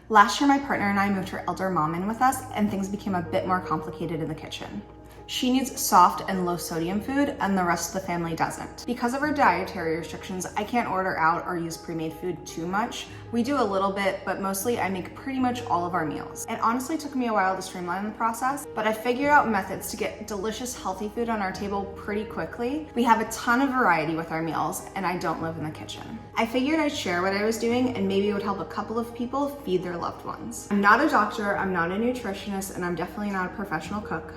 Last year, my partner and I moved her elder mom in with us, and things became a bit more complicated in the kitchen. She needs soft and low sodium food, and the rest of the family doesn't. Because of our dietary restrictions, I can't order out or use pre-made food too much. We do a little bit, but mostly I make pretty much all of our meals. It honestly took me a while to streamline the process, but I figured out methods to get delicious, healthy food on our table pretty quickly. We have a ton of variety with our meals, and I don't live in the kitchen. I figured I'd share what I was doing, and maybe it would help a couple of people feed their loved ones. I'm not a doctor, I'm not a nutritionist, and I'm definitely not a professional cook,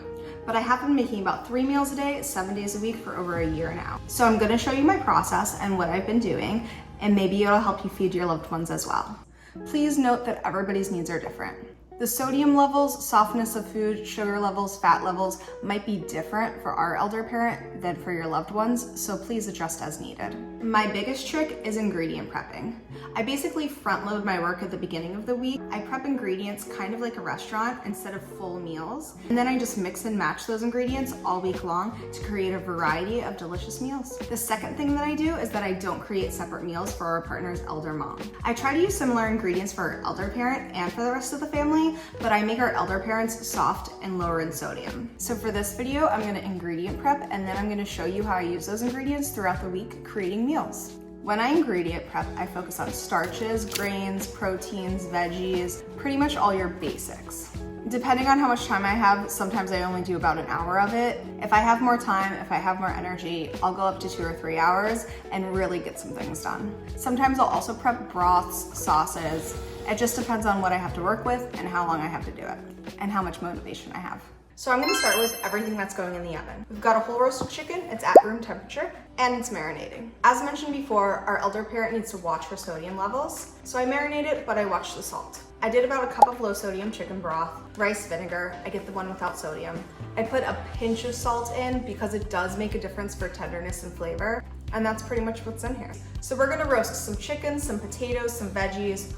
but I have been making about 3 meals a day, 7 days a week for over a year now. So I'm gonna show you my process and what I've been doing, and maybe it'll help you feed your loved ones as well. Please note that everybody's needs are different. The sodium levels, softness of food, sugar levels, fat levels might be different for our elder parent than for your loved ones, so please adjust as needed. My biggest trick is ingredient prepping. I basically front load my work at the beginning of the week. I prep ingredients kind of like a restaurant instead of full meals, and then I just mix and match those ingredients all week long to create a variety of delicious meals. The second thing that I do is that I don't create separate meals for our partner's elder mom. I try to use similar ingredients for our elder parent and for the rest of the family, but I make our elder parents soft and lower in sodium. So for this video, I'm gonna ingredient prep, and then I'm gonna show you how I use those ingredients throughout the week creating meals. When I ingredient prep, I focus on starches, grains, proteins, veggies, pretty much all your basics. Depending on how much time I have, sometimes I only do about an hour of it. If I have more time, if I have more energy, I'll go up to 2 or 3 hours and really get some things done. Sometimes I'll also prep broths, sauces. It just depends on what I have to work with and how long I have to do it and how much motivation I have. So I'm gonna start with everything that's going in the oven. We've got a whole roasted chicken, it's at room temperature, and it's marinating. As mentioned before, our elder parent needs to watch her sodium levels. So I marinate it, but I watch the salt. I did about a cup of low sodium chicken broth, rice vinegar, I get the one without sodium. I put a pinch of salt in because it does make a difference for tenderness and flavor, and that's pretty much what's in here. So we're gonna roast some chicken, some potatoes, some veggies,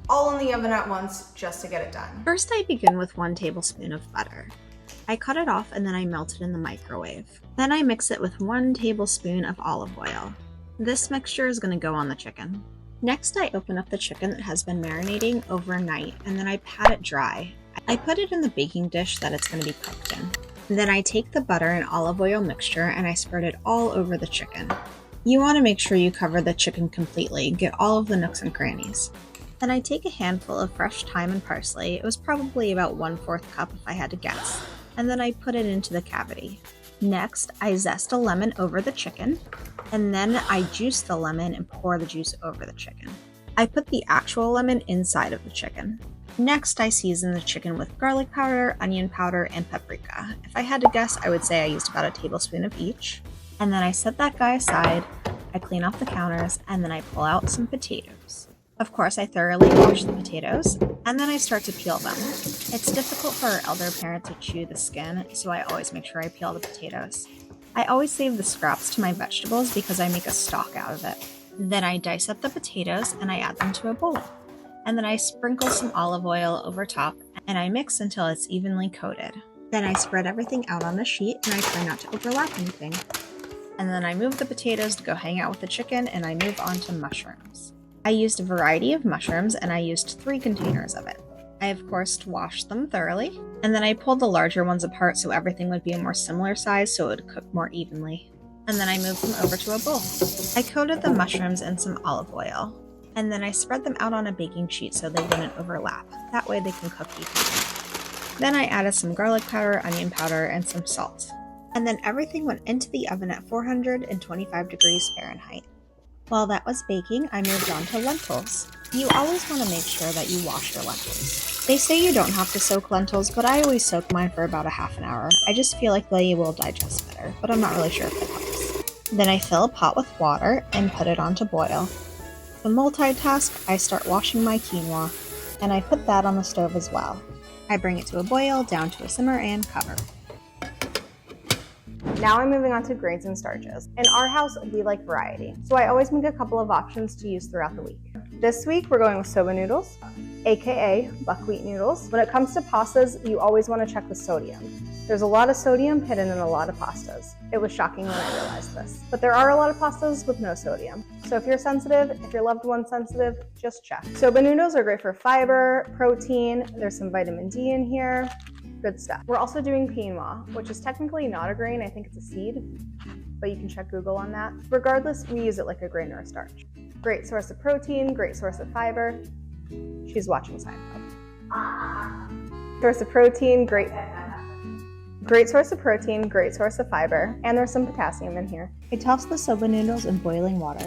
all in the oven at once just to get it done. First, I begin with 1 tablespoon of butter. I cut it off and then I melt it in the microwave. Then I mix it with 1 tablespoon of olive oil. This mixture is going to go on the chicken. Next, I open up the chicken that has been marinating overnight, and then I pat it dry. I put it in the baking dish that it's going to be cooked in. Then I take the butter and olive oil mixture and I spread it all over the chicken. You want to make sure you cover the chicken completely, get all of the nooks and crannies. Then I take a handful of fresh thyme and parsley. It was probably about 1/4 cup if I had to guess. And then I put it into the cavity. Next, I zest a lemon over the chicken, and then I juice the lemon and pour the juice over the chicken. I put the actual lemon inside of the chicken. Next, I season the chicken with garlic powder, onion powder, and paprika. If I had to guess, I would say I used about a tablespoon of each. And then I set that guy aside, I clean off the counters, and then I pull out some potatoes. Of course, I thoroughly wash the potatoes, and then I start to peel them. It's difficult for our elder parent to chew the skin, so I always make sure I peel the potatoes. I always save the scraps to my vegetables because I make a stock out of it. Then I dice up the potatoes and I add them to a bowl. And then I sprinkle some olive oil over top, and I mix until it's evenly coated. Then I spread everything out on the sheet, and I try not to overlap anything. And then I move the potatoes to go hang out with the chicken, and I move on to mushrooms. I used a variety of mushrooms, and I used 3 containers of it. I of course washed them thoroughly, and then I pulled the larger ones apart so everything would be a more similar size so it would cook more evenly. And then I moved them over to a bowl. I coated the mushrooms in some olive oil, and then I spread them out on a baking sheet so they wouldn't overlap. That way they can cook evenly. Then I added some garlic powder, onion powder, and some salt. And then everything went into the oven at 425 degrees Fahrenheit. While that was baking, I moved on to lentils. You always want to make sure that you wash your lentils. They say you don't have to soak lentils, but I always soak mine for about a half an hour. I just feel like they will digest better, but I'm not really sure if it helps. Then I fill a pot with water and put it on to boil. To multitask, I start washing my quinoa, and I put that on the stove as well. I bring it to a boil, down to a simmer, and cover. Now I'm moving on to grains and starches. In our house, we like variety, so I always make a couple of options to use throughout the week. This week, we're going with soba noodles, aka buckwheat noodles. When it comes to pastas, you always want to check the sodium. There's a lot of sodium hidden in a lot of pastas. It was shocking when I realized this. But there are a lot of pastas with no sodium. So if you're sensitive, if your loved one's sensitive, just check. Soba noodles are great for fiber, protein, there's some vitamin D in here, good stuff. We're also doing quinoa, which is technically not a grain, I think it's a seed, but you can check Google on that. Regardless, we use it like a grain or a starch. Great source of protein, great source of fiber. She's watching Seinfeld. Source of protein, great source of protein, great source of fiber, and there's some potassium in here. I toss the soba noodles in boiling water,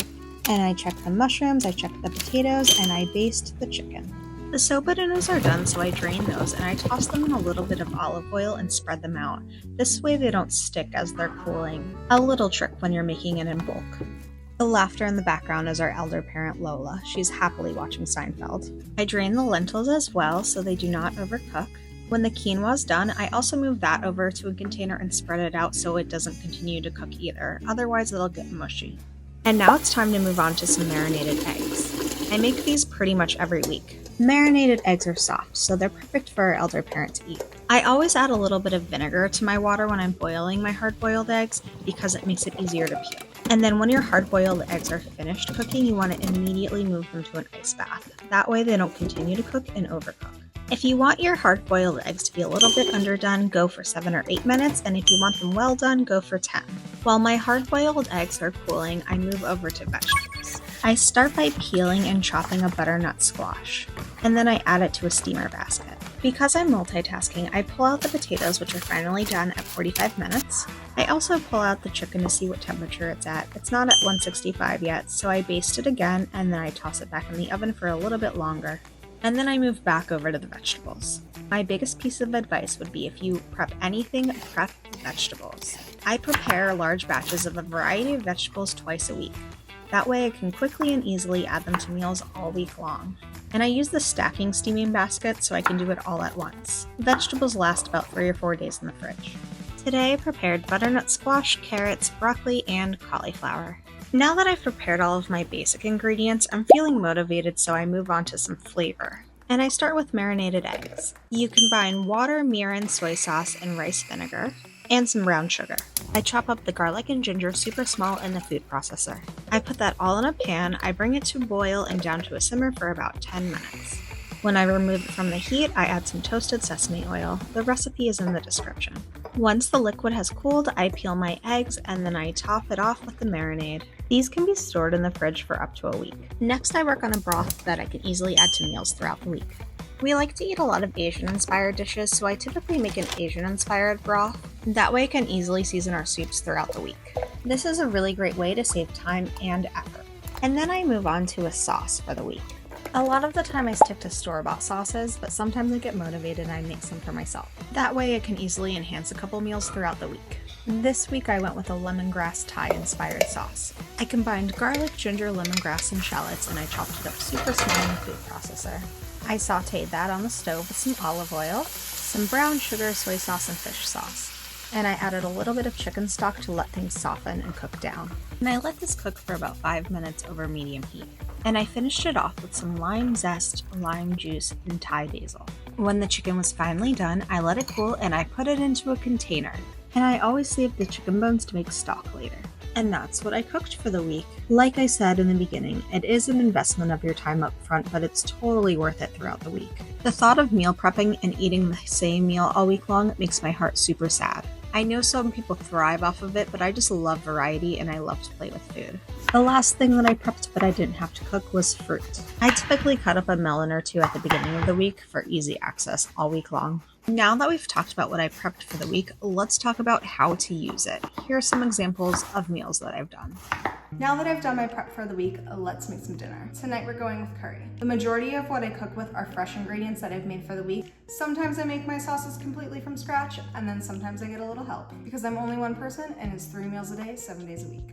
and I check the mushrooms, I check the potatoes, and I baste the chicken. The soba noodles are done, so I drain those and I toss them in a little bit of olive oil and spread them out. This way they don't stick as they're cooling. A little trick when you're making it in bulk. The laughter in the background is our elder parent Lola. She's happily watching Seinfeld. I drain the lentils as well so they do not overcook. When the quinoa is done, I also move that over to a container and spread it out so it doesn't continue to cook either, otherwise it'll get mushy. And now it's time to move on to some marinated eggs. I make these pretty much every week. Marinated eggs are soft, so they're perfect for our elder parent to eat. I always add a little bit of vinegar to my water when I'm boiling my hard-boiled eggs because it makes it easier to peel. And then when your hard-boiled eggs are finished cooking, you want to immediately move them to an ice bath. That way they don't continue to cook and overcook. If you want your hard-boiled eggs to be a little bit underdone, go for 7 or 8 minutes, and if you want them well done, go for 10. While my hard-boiled eggs are cooling, I move over to vegetables. I start by peeling and chopping a butternut squash, and then I add it to a steamer basket. Because I'm multitasking, I pull out the potatoes, which are finally done at 45 minutes. I also pull out the chicken to see what temperature it's at. It's not at 165 yet, so I baste it again, and then I toss it back in the oven for a little bit longer. And then I move back over to the vegetables. My biggest piece of advice would be if you prep anything, prep vegetables. I prepare large batches of a variety of vegetables twice a week. That way I can quickly and easily add them to meals all week long. And I use the stacking steaming basket so I can do it all at once. Vegetables last about 3 or 4 days in the fridge. Today I prepared butternut squash, carrots, broccoli, and cauliflower. Now that I've prepared all of my basic ingredients, I'm feeling motivated, so I move on to some flavor. And I start with marinated eggs. You combine water, mirin, soy sauce, and rice vinegar, and some brown sugar. I chop up the garlic and ginger super small in the food processor. I put that all in a pan, I bring it to boil and down to a simmer for about 10 minutes. When I remove it from the heat, I add some toasted sesame oil. The recipe is in the description. Once the liquid has cooled, I peel my eggs and then I top it off with the marinade. These can be stored in the fridge for up to a week. Next, I work on a broth that I can easily add to meals throughout the week. We like to eat a lot of Asian-inspired dishes, so I typically make an Asian-inspired broth. That way I can easily season our soups throughout the week. This is a really great way to save time and effort. And then I move on to a sauce for the week. A lot of the time I stick to store-bought sauces, but sometimes I get motivated and I make some for myself. That way I can easily enhance a couple meals throughout the week. This week I went with a lemongrass Thai-inspired sauce. I combined garlic, ginger, lemongrass, and shallots, and I chopped it up super small in the food processor. I sauteed that on the stove with some olive oil, some brown sugar, soy sauce, and fish sauce. And I added a little bit of chicken stock to let things soften and cook down. And I let this cook for about 5 minutes over medium heat. And I finished it off with some lime zest, lime juice, and Thai basil. When the chicken was finally done, I let it cool and I put it into a container. And I always save the chicken bones to make stock later. And that's what I cooked for the week. Like I said in the beginning, it is an investment of your time up front, but it's totally worth it throughout the week. The thought of meal prepping and eating the same meal all week long makes my heart super sad. I know some people thrive off of it, but I just love variety and I love to play with food. The last thing that I prepped but I didn't have to cook was fruit. I typically cut up a melon or two at the beginning of the week for easy access all week long. Now that we've talked about what I prepped for the week, let's talk about how to use it. Here are some examples of meals that I've done. Now that I've done my prep for the week, let's make some dinner. Tonight we're going with curry. The majority of what I cook with are fresh ingredients that I've made for the week. Sometimes I make my sauces completely from scratch, and then sometimes I get a little help because I'm only one person and it's 3 meals a day, 7 days a week.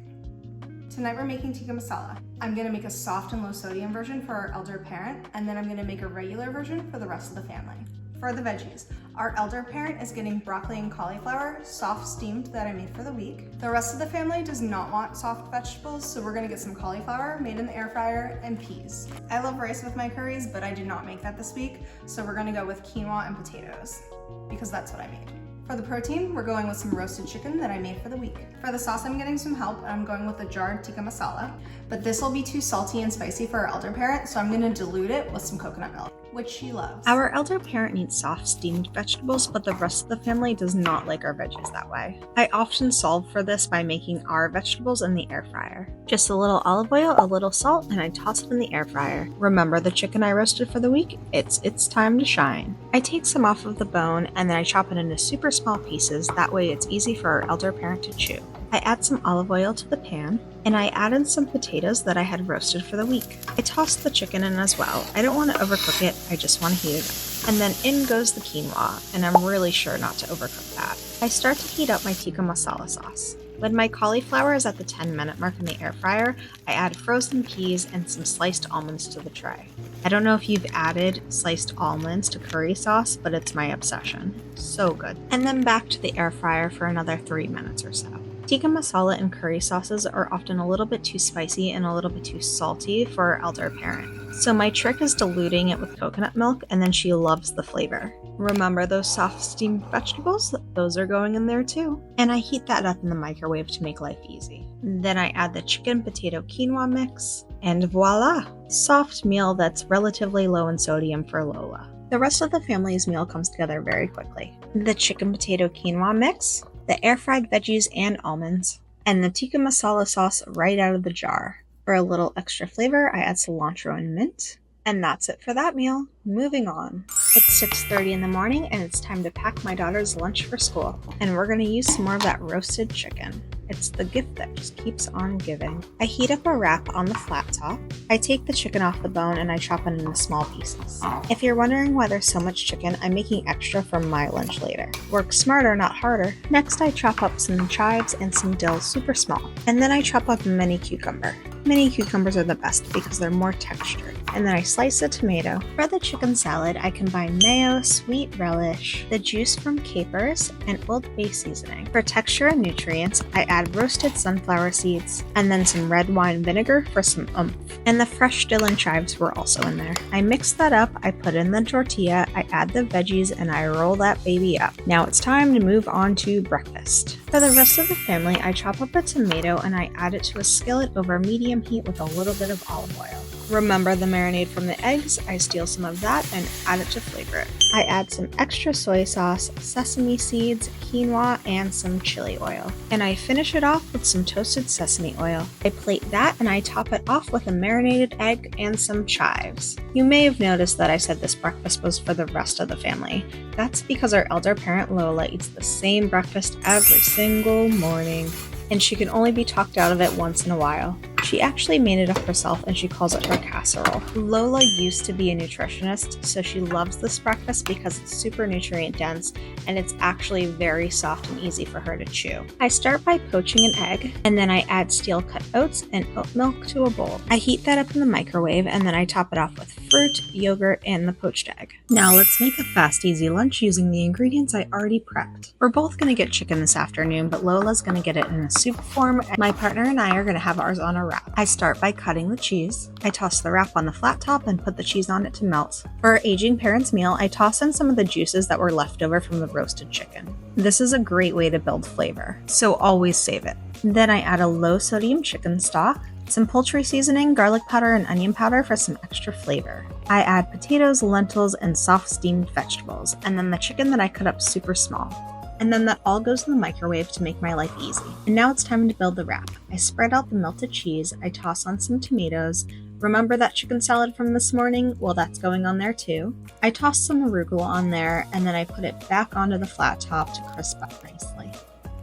Tonight we're making tikka masala. I'm gonna make a soft and low sodium version for our elder parent, and then I'm gonna make a regular version for the rest of the family. For the veggies, our elder parent is getting broccoli and cauliflower, soft steamed, that I made for the week. The rest of the family does not want soft vegetables, so we're gonna get some cauliflower made in the air fryer and peas. I love rice with my curries, but I did not make that this week, so we're gonna go with quinoa and potatoes because that's what I made. For the protein, we're going with some roasted chicken that I made for the week. For the sauce, I'm getting some help. I'm going with a jarred tikka masala, but this will be too salty and spicy for our elder parent, so I'm gonna dilute it with some coconut milk, which she loves. Our elder parent needs soft steamed vegetables, but the rest of the family does not like our veggies that way. I often solve for this by making our vegetables in the air fryer. Just a little olive oil, a little salt, and I toss it in the air fryer. Remember the chicken I roasted for the week? It's time to shine. I take some off of the bone and then I chop it into super small pieces, that way it's easy for our elder parent to chew. I add some olive oil to the pan, and I add in some potatoes that I had roasted for the week. I toss the chicken in as well. I don't want to overcook it, I just want to heat it up. And then in goes the quinoa, and I'm really sure not to overcook that. I start to heat up my tikka masala sauce. When my cauliflower is at the 10-minute mark in the air fryer, I add frozen peas and some sliced almonds to the tray. I don't know if you've added sliced almonds to curry sauce, but it's my obsession. So good. And then back to the air fryer for another 3 minutes or so. Tikka masala and curry sauces are often a little bit too spicy and a little bit too salty for our elder parent. So my trick is diluting it with coconut milk, and then she loves the flavor. Remember those soft steamed vegetables? Those are going in there too. And I heat that up in the microwave to make life easy. Then I add the chicken potato quinoa mix, and voila! Soft meal that's relatively low in sodium for Lola. The rest of the family's meal comes together very quickly. The chicken potato quinoa mix, the air-fried veggies and almonds, and the tikka masala sauce right out of the jar. For a little extra flavor, I add cilantro and mint. And that's it for that meal. Moving on. It's 6:30 in the morning and it's time to pack my daughter's lunch for school. And we're gonna use some more of that roasted chicken. It's the gift that just keeps on giving. I heat up a wrap on the flat top. I take the chicken off the bone and I chop it into small pieces. If you're wondering why there's so much chicken, I'm making extra for my lunch later. Work smarter, not harder. Next, I chop up some chives and some dill super small. And then I chop up a mini cucumber. Mini cucumbers are the best because they're more textured. And then I slice a tomato. For the chicken salad, I combine mayo, sweet relish, the juice from capers, and Old Bay seasoning. For texture and nutrients, I add roasted sunflower seeds, and then some red wine vinegar for some oomph. And the fresh dill and chives were also in there. I mix that up, I put in the tortilla, I add the veggies, and I roll that baby up. Now it's time to move on to breakfast. For the rest of the family, I chop up a tomato and I add it to a skillet over medium heat with a little bit of olive oil. Remember the marinade from the eggs? I steal some of that and add it to flavor it. I add some extra soy sauce, sesame seeds, quinoa, and some chili oil. And I finish it off with some toasted sesame oil. I plate that and I top it off with a marinated egg and some chives. You may have noticed that I said this breakfast was for the rest of the family. That's because our elder parent Lola eats the same breakfast every single morning, and she can only be talked out of it once in a while. She actually made it up herself and she calls it her casserole. Lola used to be a nutritionist, so she loves this breakfast because it's super nutrient dense and it's actually very soft and easy for her to chew. I start by poaching an egg, and then I add steel cut oats and oat milk to a bowl. I heat that up in the microwave and then I top it off with fruit, yogurt, and the poached egg. Now let's make a fast, easy lunch using the ingredients I already prepped. We're both gonna get chicken this afternoon, but Lola's gonna get it in a soup form, and my partner and I are gonna have ours on a wrap. I start by cutting the cheese. I toss the wrap on the flat top and put the cheese on it to melt. For our aging parents' meal, I toss in some of the juices that were left over from the roasted chicken. This is a great way to build flavor, so always save it. Then I add a low-sodium chicken stock, some poultry seasoning, garlic powder, and onion powder for some extra flavor. I add potatoes, lentils, and soft steamed vegetables, and then the chicken that I cut up super small. And then that all goes in the microwave to make my life easy. And now it's time to build the wrap. I spread out the melted cheese, I toss on some tomatoes. Remember that chicken salad from this morning? Well, that's going on there too. I toss some arugula on there, and then I put it back onto the flat top to crisp up nicely.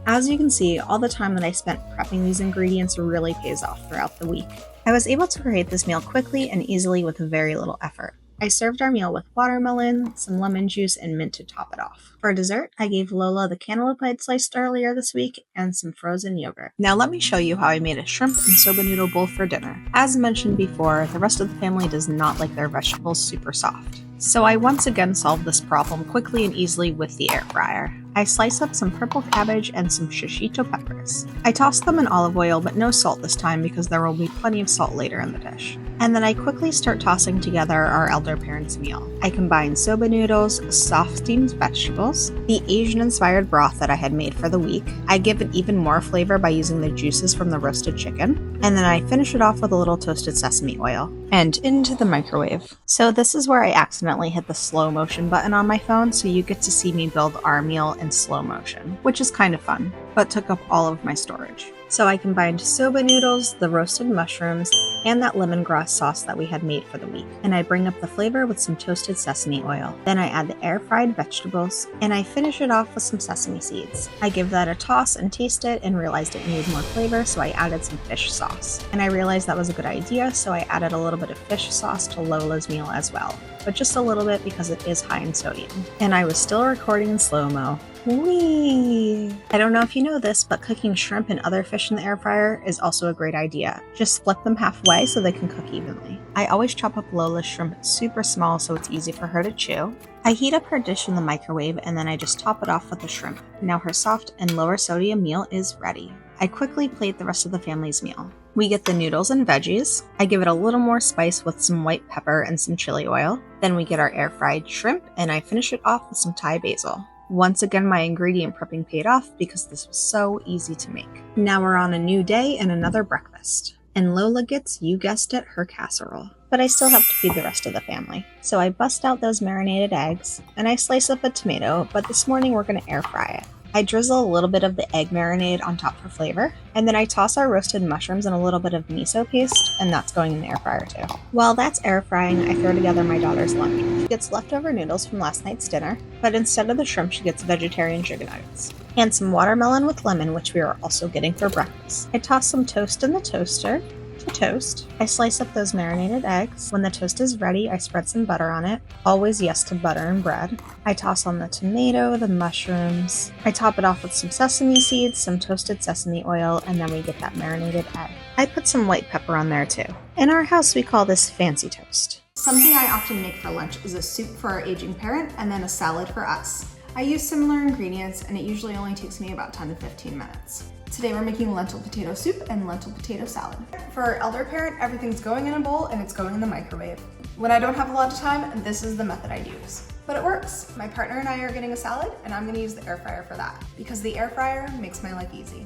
As you can see, all the time that I spent prepping these ingredients really pays off throughout the week. I was able to create this meal quickly and easily with very little effort. I served our meal with watermelon, some lemon juice, and mint to top it off. For dessert, I gave Lola the cantaloupe I'd sliced earlier this week and some frozen yogurt. Now let me show you how I made a shrimp and soba noodle bowl for dinner. As mentioned before, the rest of the family does not like their vegetables super soft. So I once again solved this problem quickly and easily with the air fryer. I slice up some purple cabbage and some shishito peppers. I toss them in olive oil, but no salt this time because there will be plenty of salt later in the dish. And then I quickly start tossing together our elder parents' meal. I combine soba noodles, soft steamed vegetables, the Asian-inspired broth that I had made for the week. I give it even more flavor by using the juices from the roasted chicken. And then I finish it off with a little toasted sesame oil. And into the microwave. So this is where I accidentally hit the slow motion button on my phone, so you get to see me build our meal in slow motion, which is kind of fun, but took up all of my storage. So I combined soba noodles, the roasted mushrooms, and that lemongrass sauce that we had made for the week. And I bring up the flavor with some toasted sesame oil. Then I add the air-fried vegetables, and I finish it off with some sesame seeds. I give that a toss and taste it and realized it needed more flavor, so I added some fish sauce. And I realized that was a good idea, so I added a little bit of fish sauce to Lola's meal as well. But just a little bit because it is high in sodium. And I was still recording in slow-mo. Whee! I don't know if you know this, but cooking shrimp and other fish in the air fryer is also a great idea. Just split them halfway so they can cook evenly. I always chop up Lola's shrimp super small so it's easy for her to chew. I heat up her dish in the microwave and then I just top it off with the shrimp. Now her soft and lower sodium meal is ready. I quickly plate the rest of the family's meal. We get the noodles and veggies. I give it a little more spice with some white pepper and some chili oil. Then we get our air-fried shrimp and I finish it off with some Thai basil. Once again, my ingredient prepping paid off because this was so easy to make. Now we're on a new day and another breakfast. And Lola gets, you guessed it, her casserole. But I still have to feed the rest of the family. So I bust out those marinated eggs and I slice up a tomato, but this morning we're going to air fry it. I drizzle a little bit of the egg marinade on top for flavor, and then I toss our roasted mushrooms and a little bit of miso paste, and that's going in the air fryer too. While that's air frying, I throw together my daughter's lunch. She gets leftover noodles from last night's dinner, but instead of the shrimp, she gets vegetarian chicken nuggets. And some watermelon with lemon, which we are also getting for breakfast. I toss some toast in the toaster to toast. I slice up those marinated eggs. When the toast is ready, I spread some butter on it. Always yes to butter and bread. I toss on the tomato, the mushrooms. I top it off with some sesame seeds, some toasted sesame oil, and then we get that marinated egg. I put some white pepper on there too. In our house, we call this fancy toast. Something I often make for lunch is a soup for our aging parent and then a salad for us. I use similar ingredients and it usually only takes me about 10 to 15 minutes. Today we're making lentil potato soup and lentil potato salad. For our elder parent, everything's going in a bowl and it's going in the microwave. When I don't have a lot of time, this is the method I use. But it works. My partner and I are getting a salad and I'm gonna use the air fryer for that because the air fryer makes my life easy.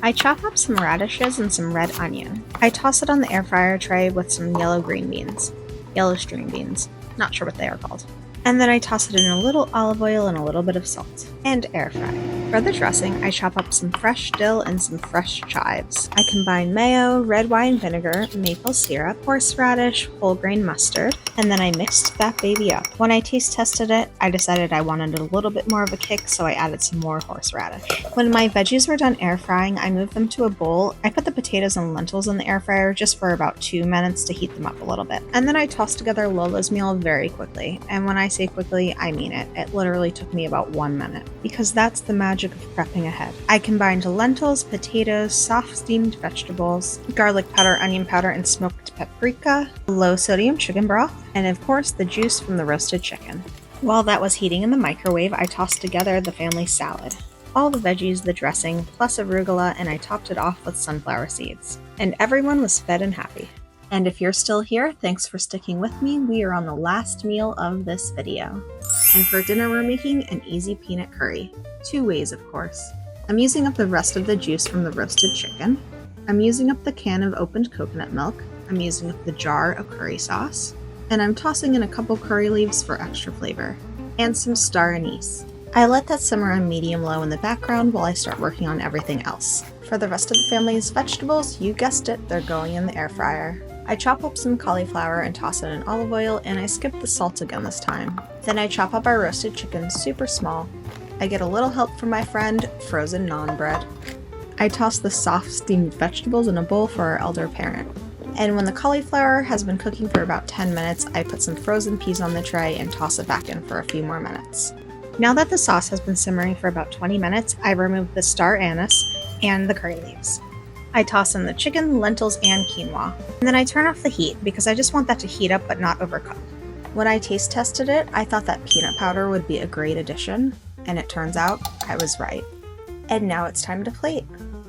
I chop up some radishes and some red onion. I toss it on the air fryer tray with some yellow string beans. Not sure what they are called. And then I toss it in a little olive oil and a little bit of salt. And air fry. For the dressing, I chop up some fresh dill and some fresh chives. I combine mayo, red wine vinegar, maple syrup, horseradish, whole grain mustard, and then I mixed that baby up. When I taste tested it, I decided I wanted a little bit more of a kick, so I added some more horseradish. When my veggies were done air frying, I moved them to a bowl. I put the potatoes and lentils in the air fryer just for about 2 minutes to heat them up a little bit. And then I tossed together Lola's meal very quickly. And when I say quickly, I mean it. It literally took me about 1 minute. Because that's the magic of prepping ahead. I combined lentils, potatoes, soft steamed vegetables, garlic powder, onion powder, and smoked paprika, low sodium chicken broth, and of course the juice from the roasted chicken. While that was heating in the microwave, I tossed together the family salad. All the veggies, the dressing, plus arugula, and I topped it off with sunflower seeds. And everyone was fed and happy. And if you're still here, thanks for sticking with me. We are on the last meal of this video. And for dinner, we're making an easy peanut curry. 2 ways, of course. I'm using up the rest of the juice from the roasted chicken. I'm using up the can of opened coconut milk. I'm using up the jar of curry sauce. And I'm tossing in a couple curry leaves for extra flavor. And some star anise. I let that simmer on medium-low in the background while I start working on everything else. For the rest of the family's vegetables, you guessed it, they're going in the air fryer. I chop up some cauliflower and toss it in olive oil, and I skip the salt again this time. Then I chop up our roasted chicken super small. I get a little help from my friend, frozen naan bread. I toss the soft steamed vegetables in a bowl for our elder parent. And when the cauliflower has been cooking for about 10 minutes, I put some frozen peas on the tray and toss it back in for a few more minutes. Now that the sauce has been simmering for about 20 minutes, I remove the star anise and the curry leaves. I toss in the chicken, lentils, and quinoa. And then I turn off the heat because I just want that to heat up but not overcook. When I taste tested it, I thought that peanut powder would be a great addition, and it turns out I was right. And now it's time to plate.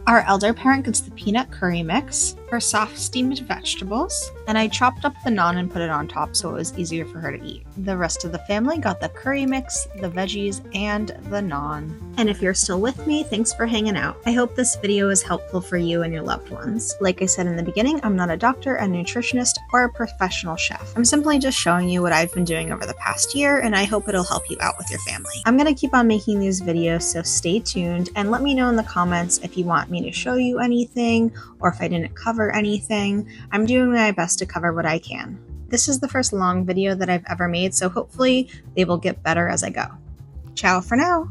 Our elder parent gets the peanut curry mix, her soft steamed vegetables, and I chopped up the naan and put it on top so it was easier for her to eat. The rest of the family got the curry mix, the veggies, and the naan. And if you're still with me, thanks for hanging out. I hope this video is helpful for you and your loved ones. Like I said in the beginning, I'm not a doctor, a nutritionist, or a professional chef. I'm simply just showing you what I've been doing over the past year, and I hope it'll help you out with your family. I'm gonna keep on making these videos, so stay tuned, and let me know in the comments if you want me to show you anything, or if I didn't cover anything. I'm doing my best to cover what I can. This is the first long video that I've ever made, so hopefully they will get better as I go. Ciao for now!